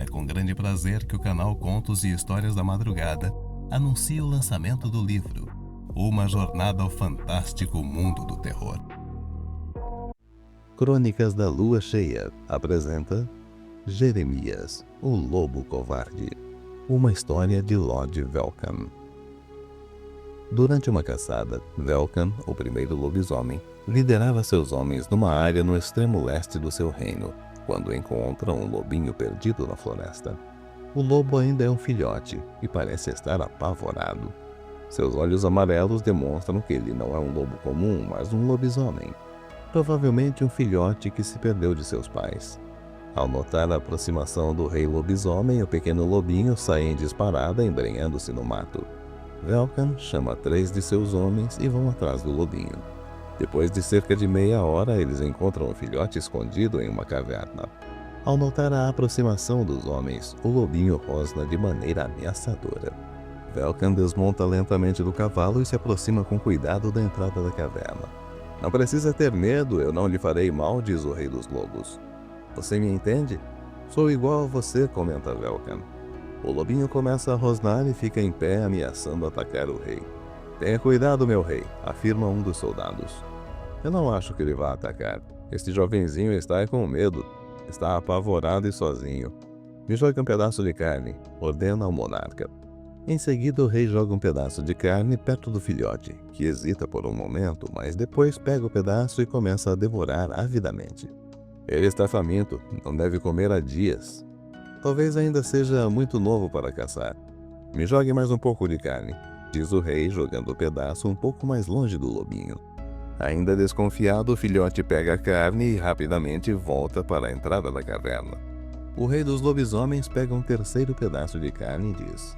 com grande prazer que o canal Contos e Histórias da Madrugada anuncia o lançamento do livro Uma Jornada ao Fantástico Mundo do Terror. Crônicas da Lua Cheia apresenta Jeremias, o Lobo Covarde, uma história de Lord Velkan. Durante uma caçada, Velkan, o primeiro lobisomem, liderava seus homens numa área no extremo leste do seu reino, quando encontra um lobinho perdido na floresta. O lobo ainda é um filhote e parece estar apavorado. Seus olhos amarelos demonstram que ele não é um lobo comum, mas um lobisomem. Provavelmente um filhote que se perdeu de seus pais. Ao notar a aproximação do rei lobisomem, o pequeno lobinho sai em disparada, embrenhando-se no mato. Velkan chama 3 de seus homens e vão atrás do lobinho. Depois de cerca de meia hora, eles encontram o filhote escondido em uma caverna. Ao notar a aproximação dos homens, o lobinho rosna de maneira ameaçadora. Velkan desmonta lentamente do cavalo e se aproxima com cuidado da entrada da caverna. "Não precisa ter medo, eu não lhe farei mal", diz o rei dos lobos. "Você me entende? Sou igual a você", comenta Velkan. O lobinho começa a rosnar e fica em pé, ameaçando atacar o rei. "Tenha cuidado, meu rei", afirma um dos soldados. "Eu não acho que ele vá atacar. Este jovenzinho está com medo. Está apavorado e sozinho. Me jogue um pedaço de carne", ordena ao monarca. Em seguida, o rei joga um pedaço de carne perto do filhote, que hesita por um momento, mas depois pega o pedaço e começa a devorar avidamente. Ele está faminto, não deve comer há dias. Talvez ainda seja muito novo para caçar. "Me jogue mais um pouco de carne", diz o rei, jogando o pedaço um pouco mais longe do lobinho. Ainda desconfiado, o filhote pega a carne e rapidamente volta para a entrada da caverna. O rei dos lobisomens pega um terceiro pedaço de carne e diz: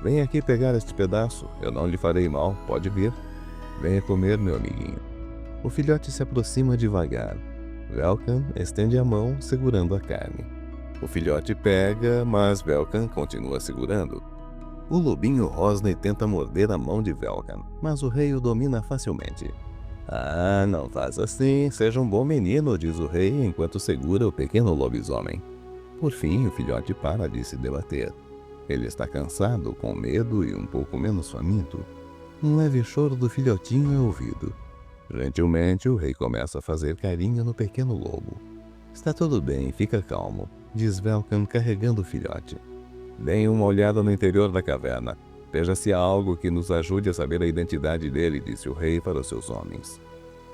"Venha aqui pegar este pedaço, eu não lhe farei mal, pode vir. Venha comer, meu amiguinho." O filhote se aproxima devagar. Velkan estende a mão, segurando a carne. O filhote pega, mas Velkan continua segurando. O lobinho rosna e tenta morder a mão de Velkan, mas o rei o domina facilmente. "Ah, não faz assim, seja um bom menino", diz o rei enquanto segura o pequeno lobisomem. Por fim, o filhote para de se debater. Ele está cansado, com medo e um pouco menos faminto. Um leve choro do filhotinho é ouvido. Gentilmente, o rei começa a fazer carinho no pequeno lobo. "Está tudo bem, fica calmo", diz Velkan carregando o filhote. "Deem uma olhada no interior da caverna. Veja se há algo que nos ajude a saber a identidade dele", disse o rei para os seus homens.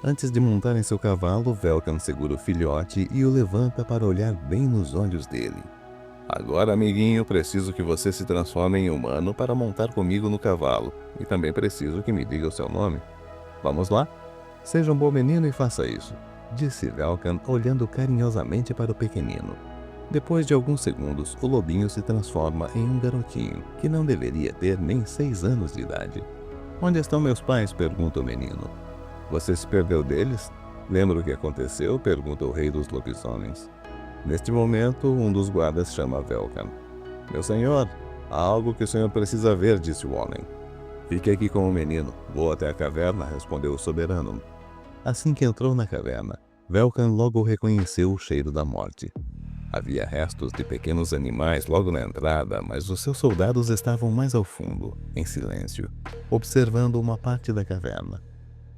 Antes de montar em seu cavalo, Velkan segura o filhote e o levanta para olhar bem nos olhos dele. "Agora, amiguinho, preciso que você se transforme em humano para montar comigo no cavalo. E também preciso que me diga o seu nome. Vamos lá? Seja um bom menino e faça isso", disse Velkan, olhando carinhosamente para o pequenino. Depois de alguns segundos, o lobinho se transforma em um garotinho, que não deveria ter nem 6 anos de idade. "Onde estão meus pais?", pergunta o menino. "Você se perdeu deles? Lembra o que aconteceu?", pergunta o rei dos lobisomens. Neste momento, um dos guardas chama Velkan. "Meu senhor, há algo que o senhor precisa ver", disse o homem. "Fique aqui com o menino. Vou até a caverna", respondeu o soberano. Assim que entrou na caverna, Velkan logo reconheceu o cheiro da morte. Havia restos de pequenos animais logo na entrada, mas os seus soldados estavam mais ao fundo, em silêncio, observando uma parte da caverna.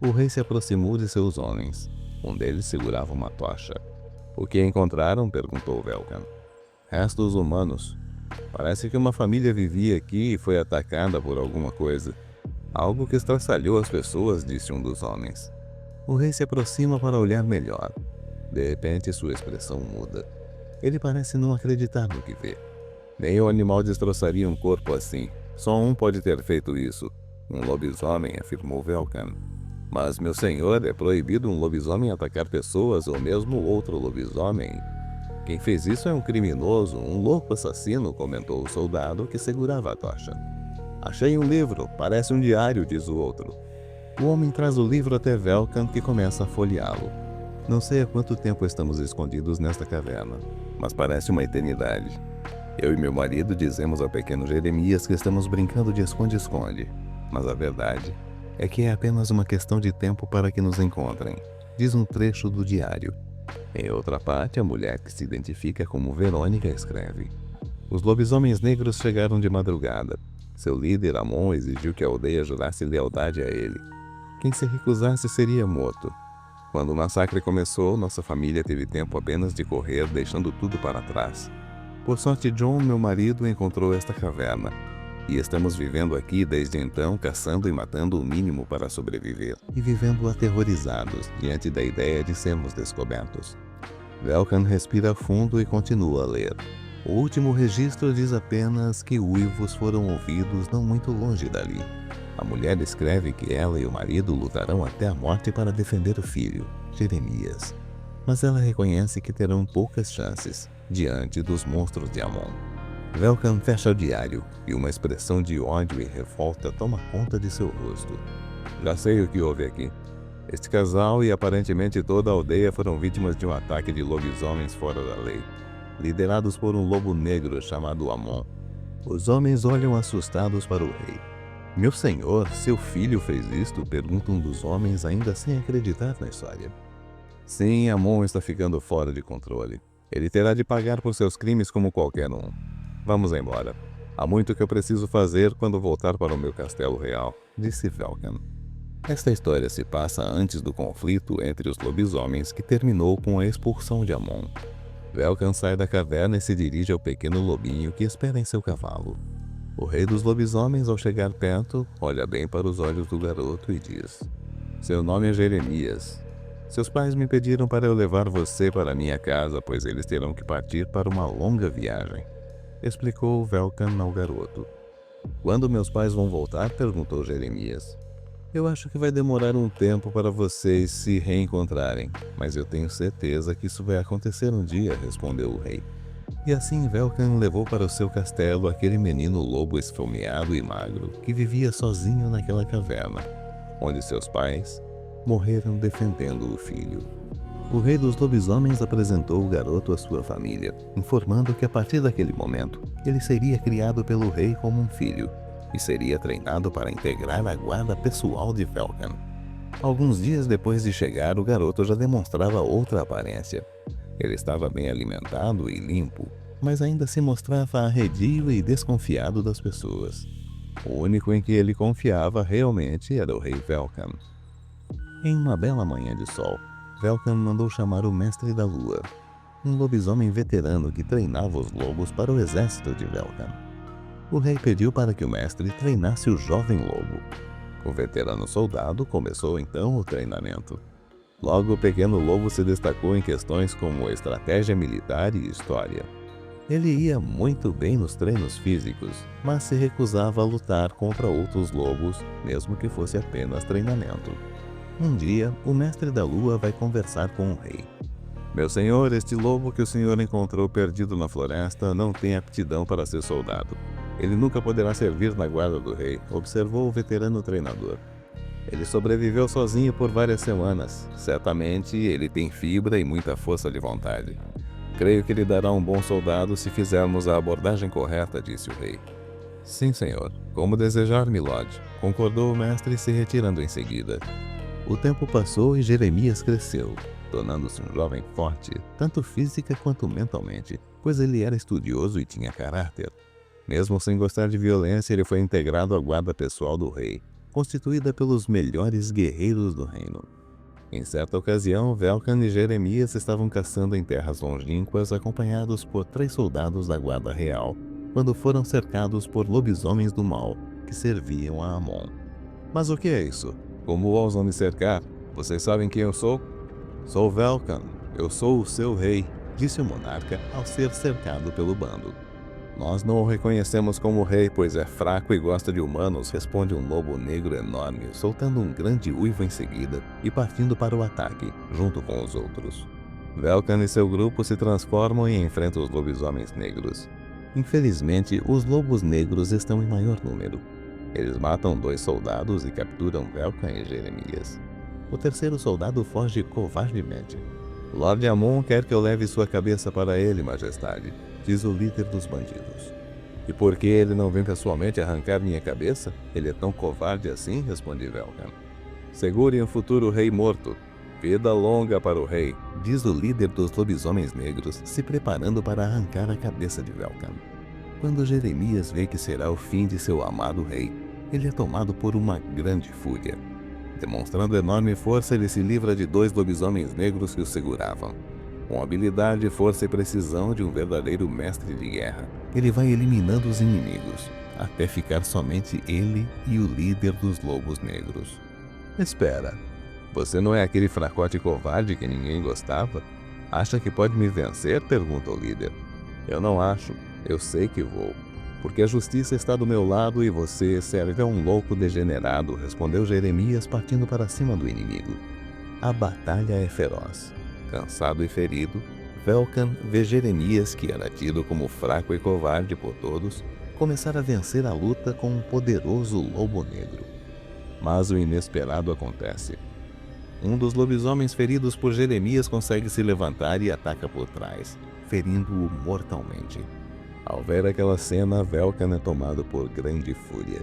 O rei se aproximou de seus homens. Um deles segurava uma tocha. "O que encontraram?", perguntou Velkan. "Restos humanos. Parece que uma família vivia aqui e foi atacada por alguma coisa. Algo que estraçalhou as pessoas", disse um dos homens. O rei se aproxima para olhar melhor. De repente, sua expressão muda. Ele parece não acreditar no que vê. "Nenhum animal destroçaria um corpo assim. Só um pode ter feito isso. Um lobisomem", afirmou Velkan. "Mas, meu senhor, é proibido um lobisomem atacar pessoas ou mesmo outro lobisomem. Quem fez isso é um criminoso, um louco assassino", comentou o soldado que segurava a tocha. "Achei um livro, parece um diário", diz o outro. O homem traz o livro até Velkan, que começa a folheá-lo. "Não sei há quanto tempo estamos escondidos nesta caverna, mas parece uma eternidade. Eu e meu marido dizemos ao pequeno Jeremias que estamos brincando de esconde-esconde, mas a verdade é que é apenas uma questão de tempo para que nos encontrem", diz um trecho do diário. Em outra parte, a mulher que se identifica como Verônica escreve: Os lobisomens negros chegaram de madrugada. Seu líder, Amon, exigiu que a aldeia jurasse lealdade a ele. Quem se recusasse seria morto. Quando o massacre começou, nossa família teve tempo apenas de correr, deixando tudo para trás. Por sorte, John, meu marido, encontrou esta caverna. E estamos vivendo aqui desde então, caçando e matando o mínimo para sobreviver. E vivendo aterrorizados diante da ideia de sermos descobertos. Velkan respira fundo e continua a ler. O último registro diz apenas que uivos foram ouvidos não muito longe dali. A mulher escreve que ela e o marido lutarão até a morte para defender o filho, Jeremias. Mas ela reconhece que terão poucas chances diante dos monstros de Amon. Velkan fecha o diário e uma expressão de ódio e revolta toma conta de seu rosto. Já sei o que houve aqui. Este casal e aparentemente toda a aldeia foram vítimas de um ataque de lobisomens fora da lei, liderados por um lobo negro chamado Amon. Os homens olham assustados para o rei. Meu senhor, seu filho fez isto? Pergunta um dos homens, ainda sem acreditar na história. Sim, Amon está ficando fora de controle. Ele terá de pagar por seus crimes como qualquer um. Vamos embora. Há muito que eu preciso fazer quando voltar para o meu castelo real, disse Velkan. Esta história se passa antes do conflito entre os lobisomens que terminou com a expulsão de Amon. Velkan sai da caverna e se dirige ao pequeno lobinho que espera em seu cavalo. O rei dos lobisomens, ao chegar perto, olha bem para os olhos do garoto e diz: Seu nome é Jeremias. Seus pais me pediram para eu levar você para minha casa, pois eles terão que partir para uma longa viagem, explicou Velkan ao garoto. Quando meus pais vão voltar? Perguntou Jeremias. Eu acho que vai demorar um tempo para vocês se reencontrarem, mas eu tenho certeza que isso vai acontecer um dia, respondeu o rei. E assim Velkan levou para o seu castelo aquele menino lobo esfomeado e magro que vivia sozinho naquela caverna, onde seus pais morreram defendendo o filho. O rei dos lobisomens apresentou o garoto à sua família, informando que a partir daquele momento ele seria criado pelo rei como um filho e seria treinado para integrar a guarda pessoal de Velkan. Alguns dias depois de chegar, o garoto já demonstrava outra aparência. Ele estava bem alimentado e limpo, mas ainda se mostrava arredio e desconfiado das pessoas. O único em que ele confiava realmente era o rei Velkan. Em uma bela manhã de sol, Velkan mandou chamar o Mestre da Lua, um lobisomem veterano que treinava os lobos para o exército de Velkan. O rei pediu para que o mestre treinasse o jovem lobo. O veterano soldado começou então o treinamento. Logo, o pequeno lobo se destacou em questões como estratégia militar e história. Ele ia muito bem nos treinos físicos, mas se recusava a lutar contra outros lobos, mesmo que fosse apenas treinamento. Um dia, o Mestre da Lua vai conversar com o rei. Meu senhor, este lobo que o senhor encontrou perdido na floresta não tem aptidão para ser soldado. Ele nunca poderá servir na guarda do rei, observou o veterano treinador. Ele sobreviveu sozinho por várias semanas. Certamente ele tem fibra e muita força de vontade. Creio que ele dará um bom soldado se fizermos a abordagem correta, disse o rei. Sim, senhor. Como desejar, milord, concordou o mestre, se retirando em seguida. O tempo passou e Jeremias cresceu, tornando-se um jovem forte, tanto física quanto mentalmente, pois ele era estudioso e tinha caráter. Mesmo sem gostar de violência, ele foi integrado à guarda pessoal do rei, constituída pelos melhores guerreiros do reino. Em certa ocasião, Velkan e Jeremias estavam caçando em terras longínquas, acompanhados por 3 soldados da guarda real, quando foram cercados por lobisomens do mal, que serviam a Amon. Mas o que é isso? Como ousam me cercar? Vocês sabem quem eu sou? Sou Velkan, eu sou o seu rei, disse o monarca ao ser cercado pelo bando. Nós não o reconhecemos como rei, pois é fraco e gosta de humanos, responde um lobo negro enorme, soltando um grande uivo em seguida e partindo para o ataque, junto com os outros. Velkan e seu grupo se transformam e enfrentam os lobisomens negros. Infelizmente, os lobos negros estão em maior número. Eles matam 2 soldados e capturam Velkan e Jeremias. O terceiro soldado foge covardemente. Lord Amon quer que eu leve sua cabeça para ele, majestade, diz o líder dos bandidos. E por que ele não vem pessoalmente arrancar minha cabeça? Ele é tão covarde assim, responde Velkan. Segurem o futuro rei morto. Vida longa para o rei, diz o líder dos lobisomens negros, se preparando para arrancar a cabeça de Velkan. Quando Jeremias vê que será o fim de seu amado rei, ele é tomado por uma grande fúria. Demonstrando enorme força, ele se livra de 2 lobisomens negros que o seguravam. Com habilidade, força e precisão de um verdadeiro mestre de guerra, ele vai eliminando os inimigos, até ficar somente ele e o líder dos lobos negros. Espera, você não é aquele fracote covarde que ninguém gostava? Acha que pode me vencer? Pergunta o líder. Eu não acho, eu sei que vou. Porque a justiça está do meu lado e você serve a um louco degenerado, respondeu Jeremias, partindo para cima do inimigo. A batalha é feroz. Cansado e ferido, Velkan vê Jeremias, que era tido como fraco e covarde por todos, começar a vencer a luta com um poderoso lobo negro. Mas o inesperado acontece. Um dos lobisomens feridos por Jeremias consegue se levantar e ataca por trás, ferindo-o mortalmente. Ao ver aquela cena, Velkan é tomado por grande fúria.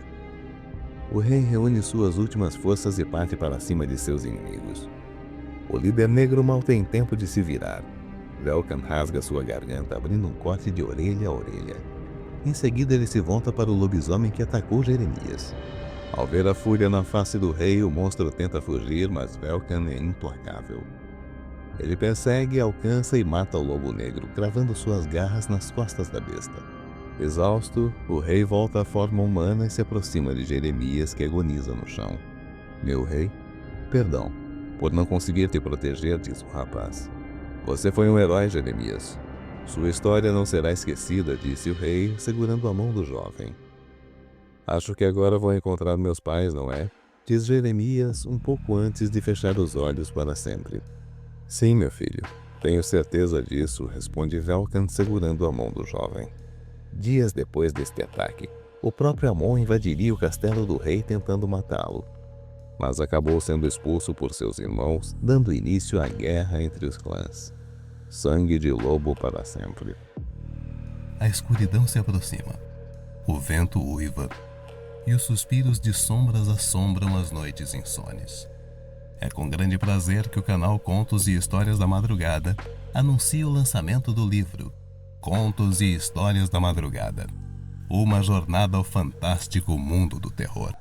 O rei reúne suas últimas forças e parte para cima de seus inimigos. O líder negro mal tem tempo de se virar. Velkan rasga sua garganta, abrindo um corte de orelha a orelha. Em seguida, ele se volta para o lobisomem que atacou Jeremias. Ao ver a fúria na face do rei, o monstro tenta fugir, mas Velkan é implacável. Ele persegue, alcança e mata o lobo negro, cravando suas garras nas costas da besta. Exausto, o rei volta à forma humana e se aproxima de Jeremias, que agoniza no chão. Meu rei, perdão por não conseguir te proteger, diz o rapaz. Você foi um herói, Jeremias. Sua história não será esquecida, disse o rei, segurando a mão do jovem. Acho que agora vou encontrar meus pais, não é? Diz Jeremias, um pouco antes de fechar os olhos para sempre. Sim, meu filho, tenho certeza disso, responde Velkan, segurando a mão do jovem. Dias depois deste ataque, o próprio Amon invadiria o castelo do rei tentando matá-lo, mas acabou sendo expulso por seus irmãos, dando início à guerra entre os clãs. Sangue de lobo para sempre. A escuridão se aproxima, o vento uiva, e os suspiros de sombras assombram as noites insones. É com grande prazer que o canal Contos e Histórias da Madrugada anuncia o lançamento do livro Contos e Histórias da Madrugada, uma jornada ao fantástico mundo do terror.